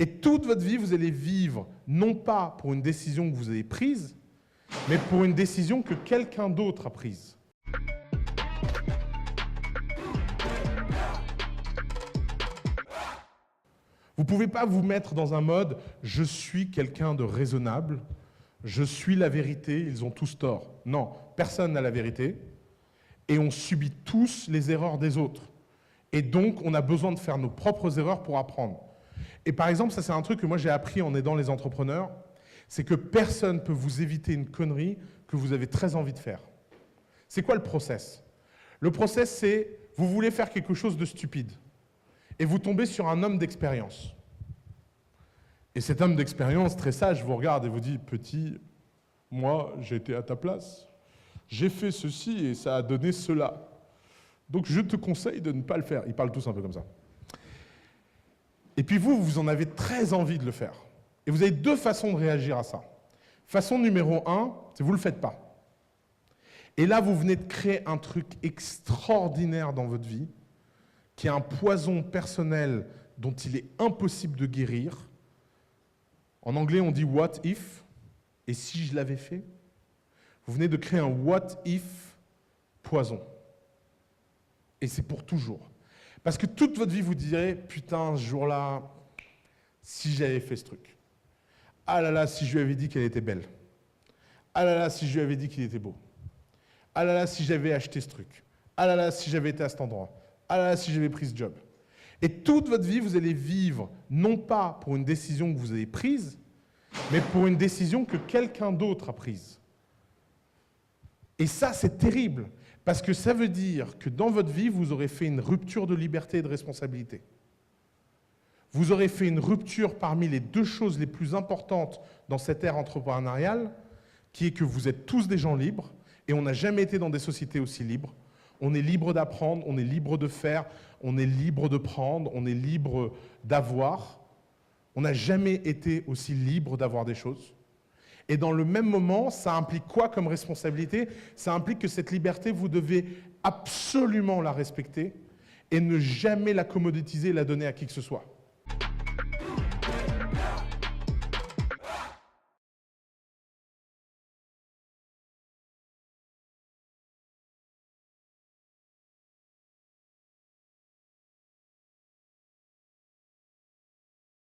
Et toute votre vie, vous allez vivre, non pas pour une décision que vous avez prise, mais pour une décision que quelqu'un d'autre a prise. Vous ne pouvez pas vous mettre dans un mode « je suis quelqu'un de raisonnable, je suis la vérité, ils ont tous tort ». Non, personne n'a la vérité et on subit tous les erreurs des autres. Et donc, on a besoin de faire nos propres erreurs pour apprendre. Et par exemple, ça c'est un truc que moi j'ai appris en aidant les entrepreneurs, c'est que personne ne peut vous éviter une connerie que vous avez très envie de faire. C'est quoi le process? Le process, c'est vous voulez faire quelque chose de stupide et vous tombez sur un homme d'expérience. Et cet homme d'expérience, très sage, vous regarde et vous dit « Petit, moi, j'ai été à ta place. J'ai fait ceci et ça a donné cela. Donc je te conseille de ne pas le faire. » Ils parlent tous un peu comme ça. Et puis vous en avez très envie de le faire. Et vous avez deux façons de réagir à ça. Façon numéro 1, c'est vous ne le faites pas. Et là, vous venez de créer un truc extraordinaire dans votre vie, qui est un poison personnel dont il est impossible de guérir. En anglais, on dit « what if » et si je l'avais fait. Vous venez de créer un « what if » poison. Et c'est pour toujours. Parce que toute votre vie, vous direz « putain, ce jour-là, si j'avais fait ce truc. Ah là là, si je lui avais dit qu'elle était belle. Ah là là, si je lui avais dit qu'il était beau. Ah là là, si j'avais acheté ce truc. Ah là là, si j'avais été à cet endroit. Ah là là, si j'avais pris ce job. » Et toute votre vie, vous allez vivre, non pas pour une décision que vous avez prise, mais pour une décision que quelqu'un d'autre a prise. Et ça, c'est terrible, parce que ça veut dire que dans votre vie, vous aurez fait une rupture de liberté et de responsabilité. Vous aurez fait une rupture parmi les deux choses les plus importantes dans cette ère entrepreneuriale, qui est que vous êtes tous des gens libres, et on n'a jamais été dans des sociétés aussi libres. On est libre d'apprendre, on est libre de faire, on est libre de prendre, on est libre d'avoir. On n'a jamais été aussi libre d'avoir des choses. Et dans le même moment, ça implique quoi comme responsabilité? Ça implique que cette liberté, vous devez absolument la respecter et ne jamais la commoditiser et la donner à qui que ce soit.